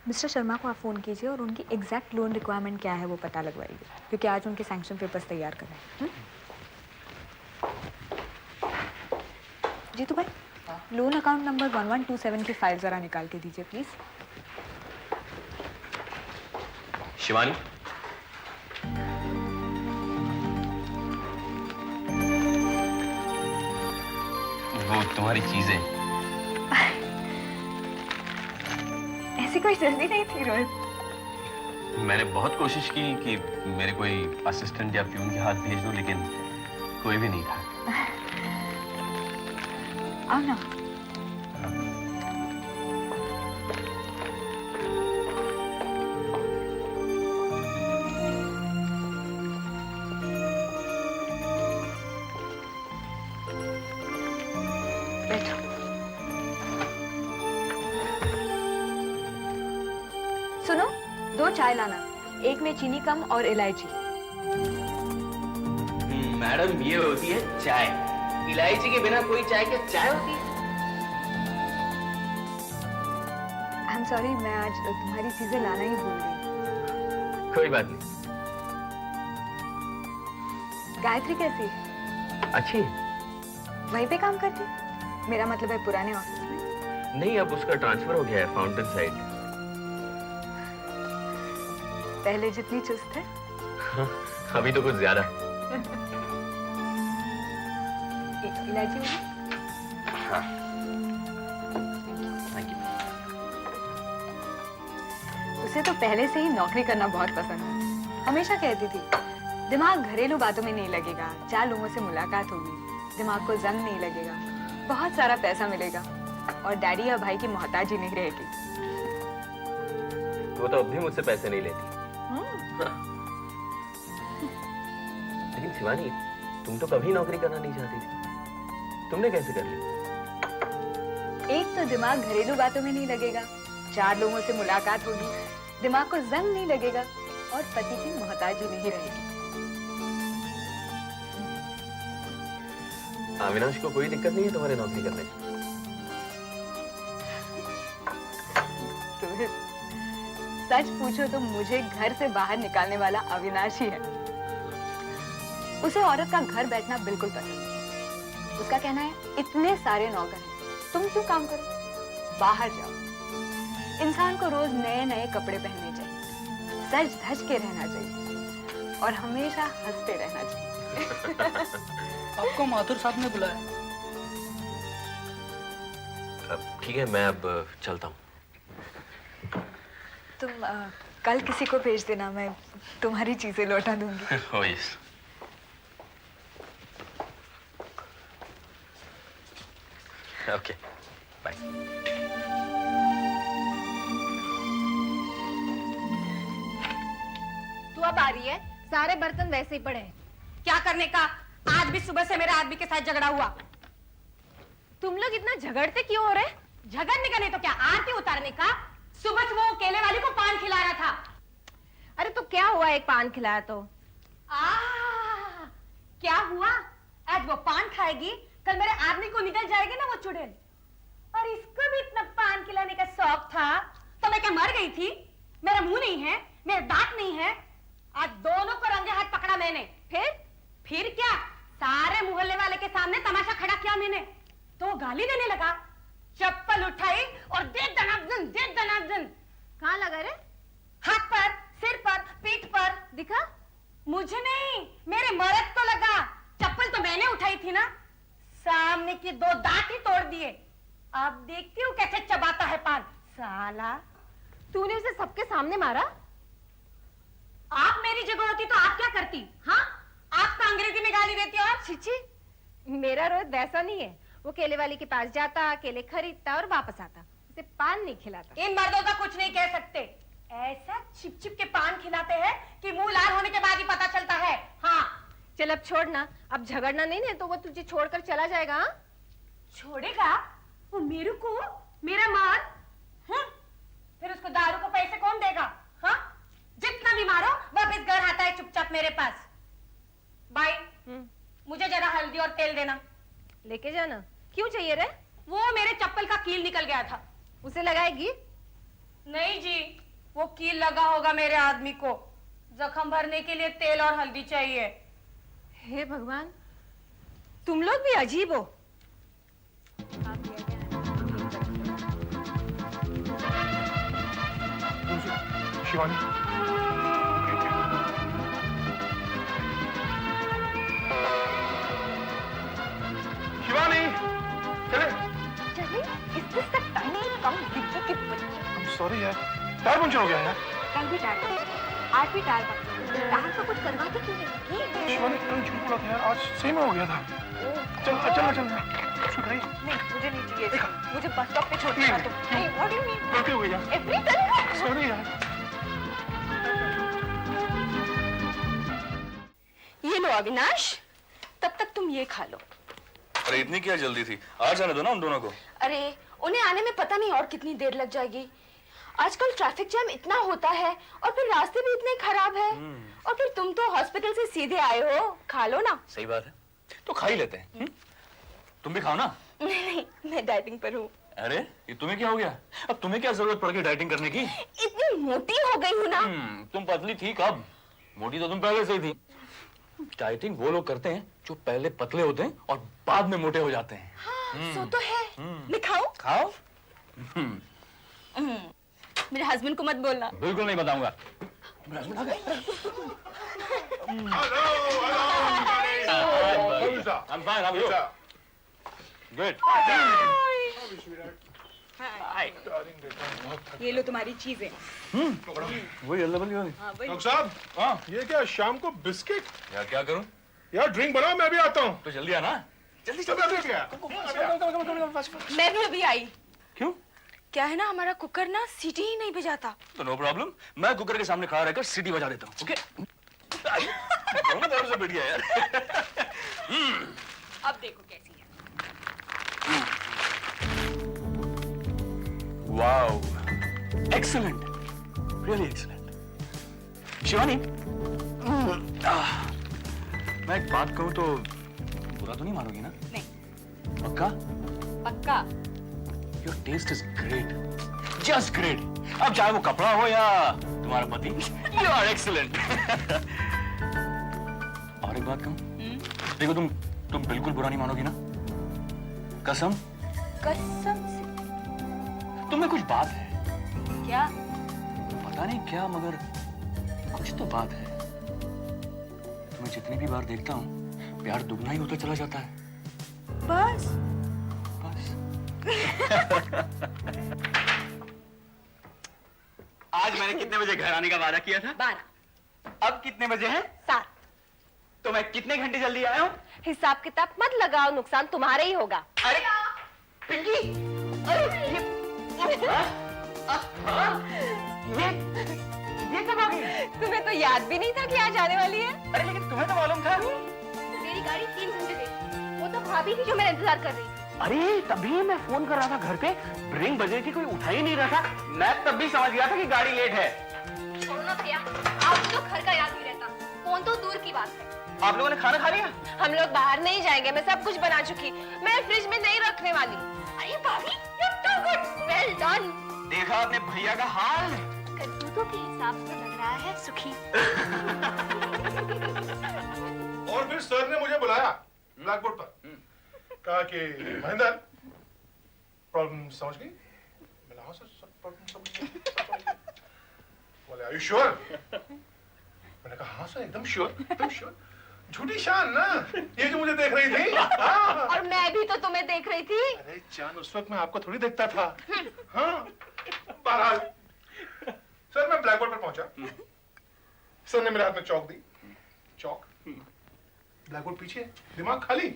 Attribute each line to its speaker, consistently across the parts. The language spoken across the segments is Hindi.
Speaker 1: मिस्टर शर्मा को आप फ़ोन कीजिए और उनकी एग्जैक्ट लोन रिक्वायरमेंट क्या है वो पता लगवाइए, क्योंकि आज उनके सैंक्शन पेपर्स तैयार कर रहे हैं। जीतू भाई, लोन अकाउंट नंबर 1127 की फाइल ज़रा निकाल के दीजिए प्लीज़।
Speaker 2: शिवानी, वो तुम्हारी चीजें।
Speaker 1: ऐसी कोई जल्दी नहीं थी रोहित।
Speaker 2: मैंने बहुत कोशिश की कि मेरे कोई असिस्टेंट या प्यून के हाथ भेज दूं, लेकिन कोई भी नहीं था।
Speaker 1: आओ ना। बैठो। सुनो, 2 चाय लाना, एक में चीनी कम और इलायची।
Speaker 2: मैडम, ये होती है चाय। इलायची के बिना कोई चाय क्या चाय होती है?
Speaker 1: आई एम सॉरी, मैं आज तुम्हारी चीजें लाना ही भूल गई।
Speaker 2: कोई बात नहीं।
Speaker 1: गायत्री कैसी है?
Speaker 2: अच्छी।
Speaker 1: वहीं पे काम करती? मेरा मतलब है पुराने ऑफिस में।
Speaker 2: नहीं, अब उसका ट्रांसफर हो गया है फाउंटेन साइड।
Speaker 1: पहले जितनी चुस्त है।
Speaker 2: अभी तो कुछ ज्यादा।
Speaker 1: इलायची वाली?
Speaker 2: हाँ। Thank you.
Speaker 1: उसे तो पहले से ही नौकरी करना बहुत पसंद है। हमेशा कहती थी, दिमाग घरेलू बातों में नहीं लगेगा, 4 लोगों से मुलाकात होगी, दिमाग को जंग नहीं लगेगा, बहुत सारा पैसा मिलेगा और डैडी या भाई की मोहताजी नहीं रहेगी।
Speaker 2: वो तो अब भी मुझसे पैसे नहीं लेती। लेकिन शिवानी, तुम तो कभी नौकरी करना नहीं चाहती थी, तुमने कैसे कर ली?
Speaker 1: एक तो दिमाग घरेलू बातों में नहीं लगेगा, 4 लोगों से मुलाकात होगी, दिमाग को जंग नहीं लगेगा और पति की मोहताजी नहीं रहेगी।
Speaker 2: अविनाश को कोई दिक्कत नहीं है तुम्हारे नौकरी करने में?
Speaker 1: रोहित, सच पूछो तो मुझे घर से बाहर निकालने वाला अविनाश ही है। उसे औरत का घर बैठना बिल्कुल पसंद नहीं। उसका कहना है, इतने सारे नौकर हैं, तुम क्यों काम करो, बाहर जाओ। इंसान को रोज नए नए कपड़े पहनने चाहिए, सज धज के रहना चाहिए और हमेशा हंसते रहना चाहिए।
Speaker 3: आपको माथुर साहब ने बुलाया।
Speaker 2: ठीक है, मैं अब चलता हूँ।
Speaker 1: तुम कल किसी को भेज देना, मैं तुम्हारी चीजें लौटा दूंगी।
Speaker 2: Oh, yes. Okay, bye.
Speaker 4: तू अब आ रही है, सारे बर्तन वैसे ही पड़े हैं। क्या करने का? आज भी सुबह से मेरे आदमी के साथ झगड़ा हुआ। तुम लोग इतना झगड़ते क्यों हो रहे? झगड़ने का नहीं तो क्या आरती उतारने का? सुबह वो केले वाली को पान खिला रहा था। अरे तो क्या हुआ, एक पान खिलाया तो? क्या हुआ? आज वो पान खाएगी, कल मेरे आदमी को निकल जाएगी ना वो चुड़ैल। और इसको भी इतना पान खिलाने का शौक था, तो मैं क्या मर गई थी? मेरा मुंह नहीं है, मेरे दांत नहीं है। आज दोनों को रंगे हाथ पकड़ा मैंने। फिर क्या? सारे मोहल्ले वाले के सामने तमाशा खड़ा किया मैंने। तो वो गाली देने लगा, चप्पल उठाई और दे दनादन, दे दनादन। कहाँ लगा रे? हाथ पर, सिर पर, पीठ पर। दिखा? मुझे नहीं, मेरे मर्द को लगा। चप्पल तो मैंने उठाई थी ना। सामने की 2 दांत ही तोड़ दिए। अब देखती हूँ कैसे चबाता है पान साला। तूने उसे सबके सामने मारा? आप मेरी जगह होती तो आप क्या करती? हाँ, आप तो अंग्रेजी में गाली देती और छिची। मेरा रोज वैसा नहीं है। वो केले वाली के पास जाता, केले खरीदता और वापस आता, उसे पान नहीं खिलाता। इन मर्दों का कुछ नहीं कह सकते। ऐसा छिप छिप के पान खिलाते हैं कि मुंह लाल होने के बाद ही पता चलता है। हाँ चल अब छोड़ना, अब झगड़ना नहीं है तो वो तुझे छोड़कर चला जाएगा। हाँ? छोड़ेगा वो मेरे को, मेरा माल? फिर उसको दारू को पैसे कौन देगा? हाँ, जितना भी मारो वापस घर आता है चुपचाप मेरे पास। बाई, मुझे जरा हल्दी और तेल देना। लेके जाना। क्यों चाहिए रे? वो मेरे चप्पल का कील निकल गया था। उसे लगाएगी? नहीं जी, कील लगा होगा मेरे आदमी को। जख्म भरने के लिए तेल और हल्दी चाहिए।
Speaker 1: हे भगवान,
Speaker 4: तुम लोग भी अजीब हो।
Speaker 5: शिवानी, शिवानी, चले।
Speaker 1: चलिए, इस दिस द टाइम कम विक्की की बच्ची।
Speaker 5: I'm sorry यार, टायर पंचर हो गया यार।
Speaker 1: कल भी टायर पंचर, आज भी टायर पंचर। टायर का कुछ करवाते क्यों नहीं?
Speaker 5: शिवानी कल झूठ बोला था यार, आज सही में हो गया था। चल सुधाई।
Speaker 1: नहीं, मुझे नहीं चाहिए। मुझे बस स्टॉप पे छोड़ देना तुम। नहीं, व्हाट डू यू मीन?
Speaker 5: गलती हो गई यार।
Speaker 1: Every time.
Speaker 5: सॉरी यार।
Speaker 4: ये लो अविनाश, तब तक तुम ये खा लो।
Speaker 6: अरे इतनी क्या जल्दी थी? आ जाने दो ना उन दोनों को।
Speaker 4: अरे उन्हें आने में पता नहीं और कितनी देर लग जाएगी। आजकल ट्रैफिक जैम इतना होता है और फिर रास्ते भी इतने खराब है। और फिर तुम तो हॉस्पिटल से सीधे आए हो, खा लो ना।
Speaker 6: सही बात है, तो खा ही लेते हैं। तुम भी खाओ ना।
Speaker 4: नहीं, मैं डाइटिंग पर हूँ।
Speaker 6: अरे ये तुम्हें क्या हो गया? अब तुम्हें क्या जरूरत पड़ गई डाइटिंग करने की?
Speaker 4: इतनी मोटी हो गई हूँ ना।
Speaker 6: तुम पतली थी कब? मोटी तो तुम पहले से ही थी। डाइटिंग वो लोग करते हैं जो पहले पतले होते हैं और बाद में मोटे हो जाते हैं।
Speaker 4: हाँ, सो तो है। मैं खाऊं?
Speaker 6: खाओ।
Speaker 4: मेरे हस्बैंड को मत बोलना।
Speaker 6: बिल्कुल नहीं बताऊंगा। I'm fine, how are you? Good.
Speaker 4: ये लो तुम्हारी चीजें।
Speaker 6: वही अल्लाह बल्ली वाली।
Speaker 5: डॉक्टर साहब,
Speaker 6: हाँ
Speaker 5: ये क्या शाम को बिस्किट?
Speaker 6: यार क्या करूं?
Speaker 5: यार ड्रिंक बनाओ, मैं भी आता हूँ।
Speaker 6: तो जल्दी आना।
Speaker 5: जल्दी चल क्या?
Speaker 4: मैं भी अभी आई।
Speaker 6: क्यों?
Speaker 4: क्या है ना, हमारा कुकर ना सीटी ही नहीं बजाता।
Speaker 6: तो नो प्रॉब्लम, मैं कुकर के सामने खड़ा रहकर सीटी बजा देता हूँ। ओके? दोनों तरफ से बैठ गया यार।
Speaker 4: अब देखो कैसी है।
Speaker 6: Wow, excellent, really excellent. Shivani, मैं एक बात कहूँ तो बुरा तो नहीं मानोगी ना?
Speaker 4: नहीं।
Speaker 6: पक्का?
Speaker 4: पक्का।
Speaker 6: Your taste is great, just great. अब चाहे वो कपड़ा हो या तुम्हारा पति, you are excellent. और एक बात कहूँ, देखो तुम बिल्कुल बुरा नहीं मानोगी ना? कसम?
Speaker 4: कसम से।
Speaker 6: तुम्हें कुछ बात है।
Speaker 4: क्या?
Speaker 6: पता नहीं क्या, मगर कुछ तो बात है। तुम्हें जितनी भी बार देखता हूँ, प्यार दुगना ही होता चला जाता है।
Speaker 4: बस।
Speaker 6: बस।
Speaker 2: आज मैंने कितने बजे घर आने का वादा किया था?
Speaker 4: 12।
Speaker 2: अब कितने बजे हैं?
Speaker 4: 7।
Speaker 2: तो मैं कितने घंटे जल्दी आया हूँ?
Speaker 4: हिसाब किताब मत लगाओ, नुकसान तुम्हारा ही होगा।
Speaker 2: अरे पिंकी, अरे ये कब आ गई?
Speaker 4: तुम्हें तो याद भी नहीं था कि आज आने वाली है।
Speaker 2: अरे लेकिन तुम्हें तो मालूम था।
Speaker 4: मेरी गाड़ी 3 घंटे लेट। वो तो भाभी थी जो मेरा इंतजार कर रही थी।
Speaker 2: अरे तभी मैं फोन कर रहा था घर पे, रिंग बज रही थी, कोई उठा ही नहीं रहा था। मैं तब भी समझ गया था कि गाड़ी लेट है।
Speaker 4: छोड़ो ना भैया, आपको तो घर का याद नहीं रहता, फोन तो दूर की बात है।
Speaker 2: आप लोगों ने खाना खा लिया?
Speaker 4: हम लोग बाहर नहीं जाएंगे, मैं सब कुछ बना चुकी, मैं फ्रिज में नहीं रखने वाली। अरे भाभी, you're too good, well done।
Speaker 2: देखा आपने भैया का हाल?
Speaker 4: करतूतों के हिसाब से लग रहा है सुखी।
Speaker 5: और फिर सर ने मुझे बुलाया ब्लैक बोर्ड पर, कहा कि महेंद्र प्रॉब्लम समझ गई? मैंने हाँ सर प्रॉब्लम समझ गई। बोले आर यू श्योर? मैंने कहा हाँ सर एकदम श्योर, एकदम श्योर। झूठी शान ना, ये जो मुझे देख रही थी। हाँ।
Speaker 4: और मैं भी तो तुम्हें देख रही थी।
Speaker 5: अरे चांद, उस वक्त मैं आपको थोड़ी देखता था। हाँ, बहरहाल सर मैं ब्लैक बोर्ड पर पहुंचा। सर ने मेरे हाथ में चौक दी। चौक, ब्लैक बोर्ड पीछे, दिमाग खाली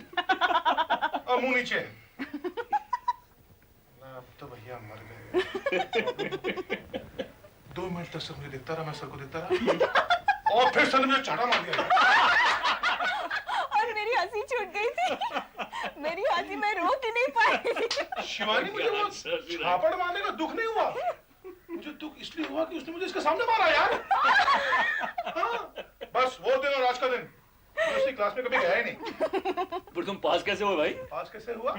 Speaker 5: और मुंह नीचे। अब तो भैया मर गए। 2 मिनट तक सर मुझे देखता रहा, मैं सर को देखता रहा और फिर सर ने मुझे चाटा मार दिया।
Speaker 4: और मेरी हंसी छूट गई थी। मेरी हंसी मैं रोक ही नहीं पाई।
Speaker 5: शिवानी, मुझे वो झापड़ मारने का दुख नहीं हुआ, मुझे दुख इसलिए हुआ कि उसने मुझे इसके सामने मारा यार। हाँ, बस वो दिन और आज का दिन मैं उसकी क्लास में कभी गया ही नहीं।
Speaker 6: पर तुम पास कैसे हुए भाई?
Speaker 5: पास कैसे हुआ?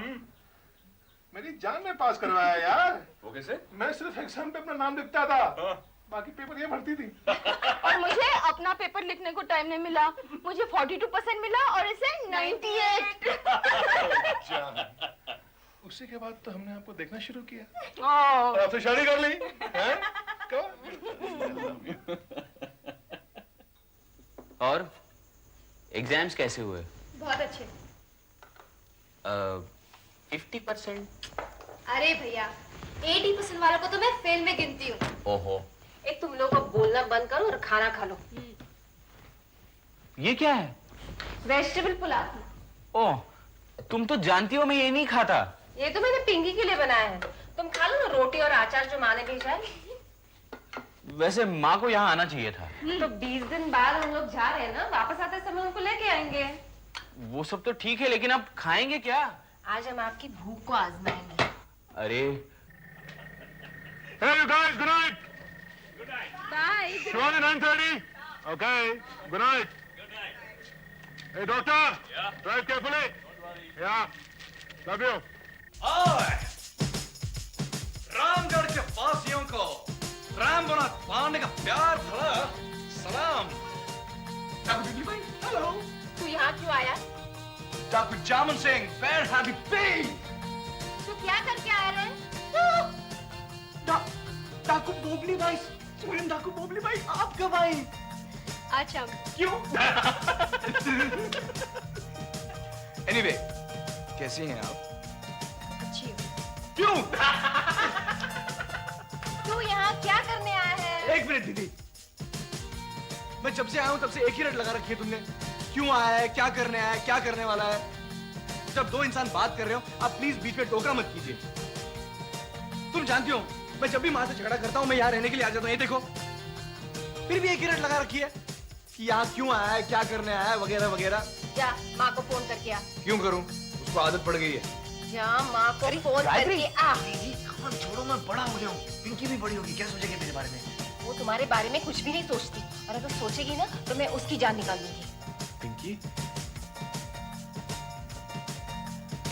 Speaker 5: मेरी जान में पास करवाया यार।
Speaker 6: वो कैसे?
Speaker 5: मैं सिर्फ एग्जाम पे अपना नाम लिखता था, बाकी पेपर ये भरती थी।
Speaker 7: और मुझे अपना पेपर लिखने को टाइम नहीं मिला। मुझे 42% मिला और इसे 98।
Speaker 5: जान, उसी के बाद तो हमने आपको देखना शुरू किया
Speaker 7: ओह,
Speaker 5: और आपसे शादी कर ली हैं? कब?
Speaker 2: और एग्जाम्स कैसे हुए?
Speaker 7: बहुत अच्छे।
Speaker 2: 50%?
Speaker 7: अरे भैया, 80% वालों को तो मैं फेल में गिनती हूँ।
Speaker 2: ओहो,
Speaker 4: एक तुम लोग अब बोलना बंद करो और खाना खा लो।
Speaker 6: ये क्या है?
Speaker 7: वेजिटेबल पुलाव।
Speaker 6: ओह, तुम तो जानती हो मैं ये नहीं खाता।
Speaker 4: ये तो मैंने पिंकी के लिए बनाया है, तुम खा लो ना रोटी और अचार जो माँ ने भेजा है।
Speaker 6: वैसे माँ को यहाँ आना चाहिए था।
Speaker 4: तो 20 दिन बाद हम लोग जा रहे हैं ना, वापस आते समय उनको लेके आएंगे।
Speaker 6: वो सब तो ठीक है, लेकिन अब खाएंगे क्या?
Speaker 4: आज हम आपकी भूख को आजमाएंगे।
Speaker 6: अरे
Speaker 5: Hey you guys, good night.
Speaker 7: Bye.
Speaker 5: Shivani 9:30. Okay. Good night. Good night. Hey doctor. Yeah. Drive carefully. Yeah. Love you.
Speaker 8: Ramgarh के वासियों को रामगढ़ पांडे का प्यार भरा सलाम। डॉक्टर बिजली भाई, हेलो।
Speaker 7: तू यहाँ क्यों आया?
Speaker 8: Doctor Jaman Singh, where have you been?
Speaker 7: तू क्या करके आया रे?
Speaker 8: डाकू बोबली भाई, सुरेंद्र डाकू बोबली भाई, आप कब आई?
Speaker 7: अच्छा।
Speaker 8: क्यों? एनीवे, कैसी हैं आप?
Speaker 7: अच्छी हूँ।
Speaker 8: क्यों?
Speaker 7: तू यहाँ क्या करने आया है?
Speaker 8: एक मिनट दीदी, मैं जब से आया हूं तब से एक ही रट लगा रखी है तुमने। क्यों आया है, क्या करने आया है, क्या करने वाला है? जब दो इंसान बात कर रहे हो आप प्लीज बीच में टोकरा मत कीजिए। तुम जानती हो मैं जब भी माँ से झगड़ा करता हूँ मैं यहाँ रहने के लिए आ जाता हूँ, ये देखो। फिर भी एक ही रट लगा रखी है कि यहाँ क्यों आया है, क्या करने आया है, वगैरह वगैरह।
Speaker 4: जा माँ को फोन करके आ।
Speaker 8: क्यों करूँ, उसको आदत पड़ गई है।
Speaker 4: जा माँ को फोन करके आ।
Speaker 8: दीदी छोड़ो, मैं बड़ा हो गया हूँ, पिंकी भी बड़ी होगी, क्या सोचेगी मेरे बारे में?
Speaker 4: वो तुम्हारे बारे में कुछ भी नहीं सोचती, और अगर सोचेगी ना तो मैं उसकी जान निकाल दूंगी।
Speaker 8: पिंकी,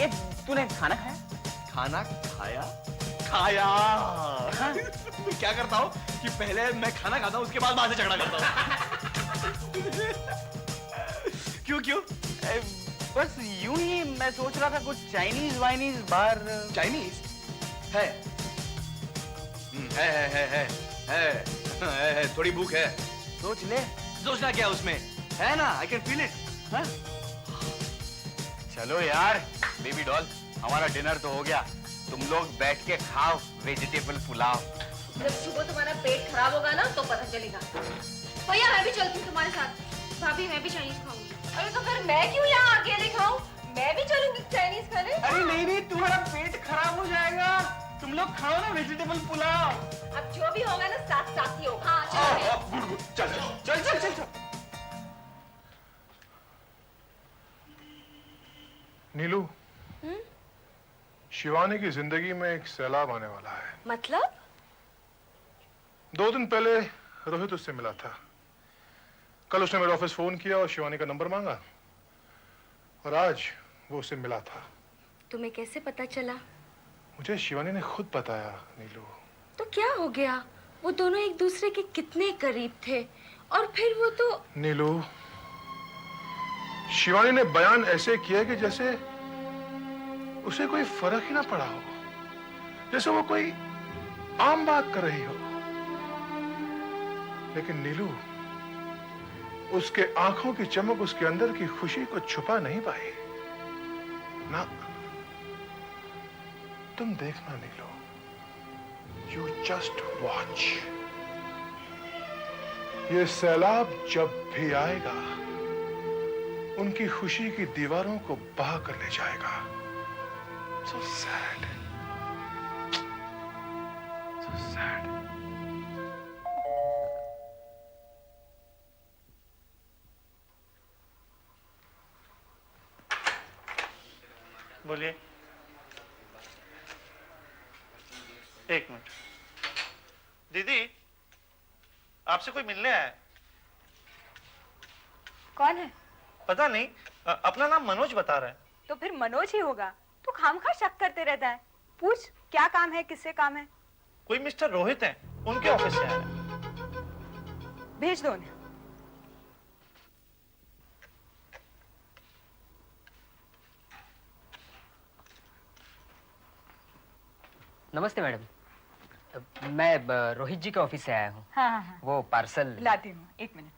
Speaker 6: ये तूने खाना खाया?
Speaker 8: खाना खाया? खाया। मैं क्या करता हूँ कि पहले मैं खाना खाता हूँ उसके बाद माँ से झगड़ा करता हूँ। क्यों क्यों?
Speaker 6: बस यूं ही मैं सोच रहा था कुछ चाइनीज वाइनीज बाहर।
Speaker 8: चाइनीज है? है, थोड़ी भूख है।
Speaker 6: सोच ले।
Speaker 8: सोचना क्या उसमें है ना, आई कैन फील इट।
Speaker 6: चलो यार बेबी डॉल, हमारा डिनर तो हो गया, तुम लोग बैठ के खाओ वेजिटेबल पुलाव।
Speaker 4: जब सुबह तुम्हारा पेट खराब होगा ना तो पता चलेगा।
Speaker 7: भैया मैं भी चलती हूँ तुम्हारे साथ। भाभी मैं भी चाइनीज खाऊंगी।
Speaker 4: अरे तो फिर मैं क्यों यहाँ अकेले खाऊं? मैं भी चलूंगी चाइनीज खाने।
Speaker 6: अरे नहीं नहीं, तुम्हारा पेट खराब हो जाएगा, तुम लोग खाओ ना वेजिटेबल पुलाव।
Speaker 4: अब जो भी होगा ना साथ साथ ही होगा।
Speaker 7: हाँ चलो।
Speaker 8: चल चल चल चल चल।
Speaker 5: नीलू, शिवानी की जिंदगी में एक सैलाब आने वाला है।
Speaker 4: मतलब?
Speaker 5: 2 दिन पहले रोहित उससे मिला था। कल उसने मेरे ऑफिस फोन किया और शिवानी का नंबर मांगा, और आज वो उससे मिला था।
Speaker 7: तुम्हें कैसे पता चला?
Speaker 5: मुझे शिवानी ने खुद बताया। नीलू,
Speaker 7: तो क्या हो गया? वो दोनों एक दूसरे के कितने करीब थे, और फिर वो तो।
Speaker 5: नीलू, शिवानी ने बयान ऐसे किया कि जैसे उसे कोई फर्क ही ना पड़ा हो, जैसे वो कोई आम बात कर रही हो। लेकिन नीलू, उसके आंखों की चमक उसके अंदर की खुशी को छुपा नहीं पाई ना। तुम देखना नीलू, यू जस्ट वॉच। ये सैलाब जब भी आएगा उनकी खुशी की दीवारों को बहा कर ले जाएगा। So sad. So sad.
Speaker 9: बोलिए। एक मिनट। दीदी, आपसे कोई मिलने आया है।
Speaker 1: कौन है?
Speaker 9: पता नहीं, अपना नाम मनोज बता रहा है।
Speaker 1: तो फिर मनोज ही होगा। तू खामखा शक करते रहता है। पूछ क्या काम है, किससे काम है?
Speaker 9: कोई मिस्टर रोहित हैं, उनके ऑफिस से आया है।
Speaker 1: भेज दो उन्हें।
Speaker 10: नमस्ते मैडम, मैं रोहित जी के ऑफिस से आया हूँ।
Speaker 1: हाँ हाँ हाँ,
Speaker 10: वो पार्सल
Speaker 1: लाती हूँ, 1 मिनट।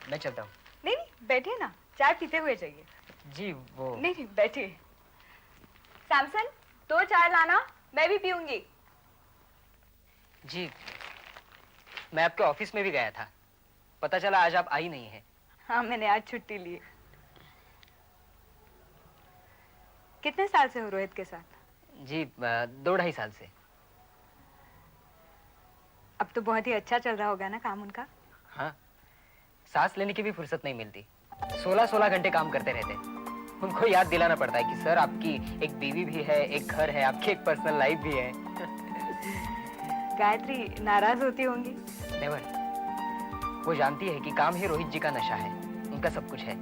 Speaker 10: मैं चलता हूँ।
Speaker 1: नहीं नहीं, बैठिए ना, चाय पीते हुए जाइए।
Speaker 10: जी वो
Speaker 1: नहीं नहीं, बैठिए। सैमसन, 2 चाय लाना, मैं भी पीऊंगी।
Speaker 10: जी मैं आपके ऑफिस में भी गया था, पता चला आज आप आई नहीं है।
Speaker 1: हाँ, मैंने आज छुट्टी ली। कितने साल से हो रोहित के साथ?
Speaker 10: जी 2-2.5 साल से।
Speaker 1: अब तो बहुत ही अच्छा चल रहा होगा ना काम उनका?
Speaker 10: हाँ, सांस लेने की भी फुर्सत नहीं मिलती। 16-16 घंटे काम करते रहते। उनको याद दिलाना पड़ता है कि सर आपकी एक बीवी भी है, एक घर है, आपकी एक पर्सनल लाइफ भी है।
Speaker 1: गायत्री नाराज होती होंगी?
Speaker 10: नेवर। वो जानती है कि काम ही रोहित जी का नशा है, उनका सब कुछ है।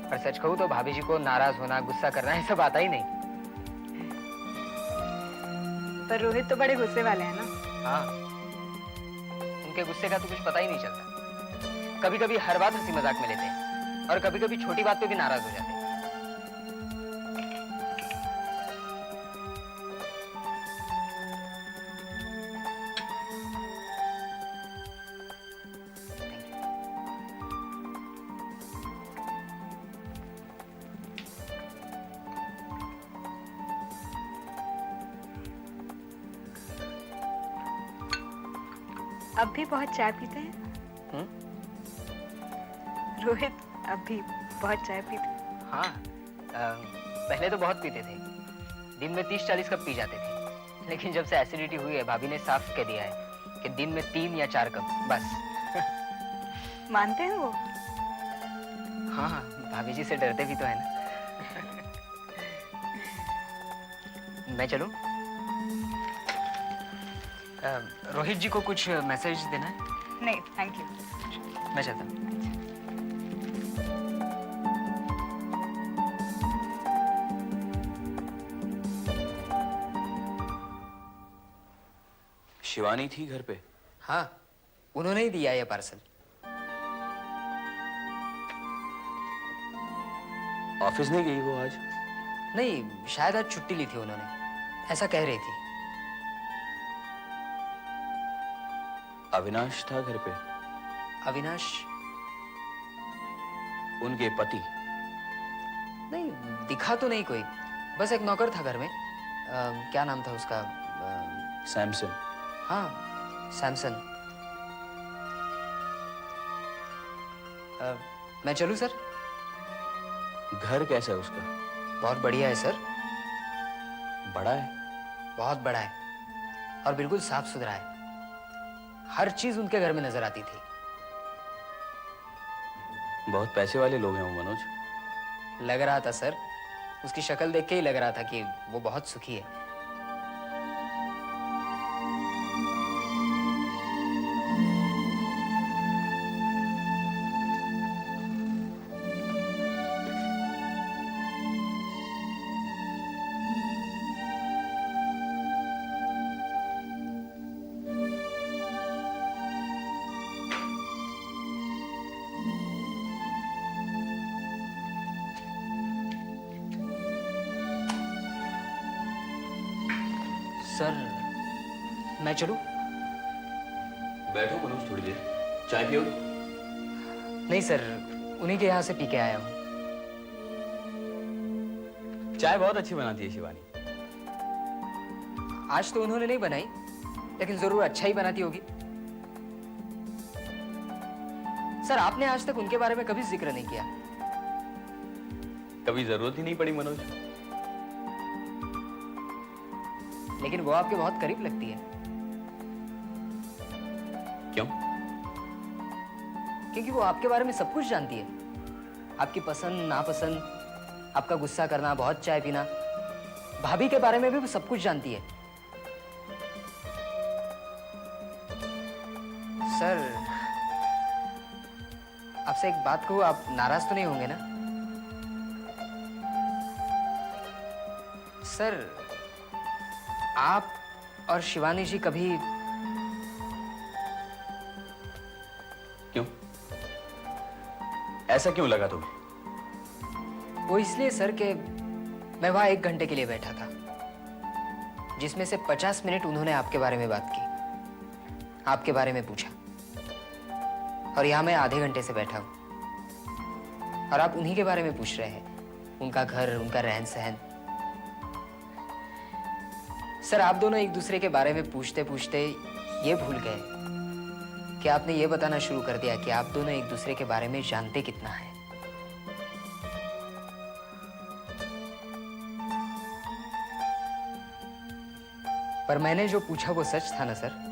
Speaker 10: पर सच कहूँ तो भाभी जी को नाराज होना, गुस्सा करना ये सब आता ही नहीं।
Speaker 1: पर रोहित तो बड़े गुस्से वाले हैं ना?
Speaker 10: हाँ, उनके गुस्से का तो कुछ पता ही नहीं चलता। कभी कभी हर बात हंसी मजाक में लेते हैं और कभी कभी छोटी बात पे भी नाराज हो जाते हैं।
Speaker 1: अब भी बहुत चाय पीते हैं? रोहित अब भी बहुत चाय पीते हैं?
Speaker 10: हाँ, पहले तो बहुत पीते थे, दिन में 30-40 कप पी जाते थे। लेकिन जब से एसिडिटी हुई है, भाभी ने साफ कह दिया है कि दिन में 3 या 4 कप बस।
Speaker 1: मानते हैं वो?
Speaker 10: हाँ हाँ, भाभी जी से डरते भी तो है ना। मैं चलूं? रोहित जी को कुछ मैसेज देना है?
Speaker 1: नहीं, थैंक यू।
Speaker 10: मैं चलता हूँ।
Speaker 6: शिवानी थी घर पे?
Speaker 10: हाँ, उन्होंने ही दिया ये पार्सल।
Speaker 6: ऑफिस नहीं गई वो आज?
Speaker 10: नहीं, शायद आज छुट्टी ली थी उन्होंने, ऐसा कह रही थी।
Speaker 6: अविनाश था घर पे?
Speaker 10: अविनाश?
Speaker 6: उनके पति?
Speaker 10: नहीं, दिखा तो नहीं कोई, बस एक नौकर था घर में। क्या नाम था उसका?
Speaker 6: सैमसन।
Speaker 10: हाँ, सैमसन। मैं चलूं सर?
Speaker 6: घर कैसा है उसका?
Speaker 10: बहुत बढ़िया है सर।
Speaker 6: बड़ा है?
Speaker 10: बहुत बड़ा है और बिल्कुल साफ सुथरा है। हर चीज उनके घर में नजर आती थी।
Speaker 6: बहुत पैसे वाले लोग हैं वो मनोज।
Speaker 10: लग रहा था सर, उसकी शक्ल देख के ही लग रहा था कि वो बहुत सुखी है। सर, मैं चलूं?
Speaker 6: बैठो मनोज थोड़ी देर, चाय पियोगे?
Speaker 10: नहीं सर, उन्हीं के यहाँ से पी के आया हूँ।
Speaker 6: चाय बहुत अच्छी बनाती है शिवानी।
Speaker 10: आज तो उन्होंने नहीं बनाई, लेकिन जरूर अच्छा ही बनाती होगी। सर, आपने आज तक उनके बारे में कभी जिक्र नहीं किया।
Speaker 6: कभी जरूरत ही नहीं पड़ी मनोज।
Speaker 10: लेकिन वो आपके बहुत करीब लगती है।
Speaker 6: क्यों?
Speaker 10: क्योंकि वो आपके बारे में सब कुछ जानती है। आपकी पसंद नापसंद, आपका गुस्सा करना, बहुत चाय पीना, भाभी के बारे में भी वो सब कुछ जानती है। सर, आपसे एक बात कहूँ, आप नाराज तो नहीं होंगे ना? सर, आप और शिवानी जी कभी
Speaker 6: क्यों? ऐसा क्यों लगा तुम्हें?
Speaker 10: वो इसलिए सर कि मैं वहां 1 घंटे के लिए बैठा था, जिसमें से 50 मिनट उन्होंने आपके बारे में बात की, आपके बारे में पूछा, और यहां मैं आधे घंटे से बैठा हूं और आप उन्हीं के बारे में पूछ रहे हैं, उनका घर, उनका रहन सहन। सर, आप दोनों एक दूसरे के बारे में पूछते पूछते ये भूल गए कि आपने ये बताना शुरू कर दिया कि आप दोनों एक दूसरे के बारे में जानते कितना है। पर मैंने जो पूछा वो सच था ना सर?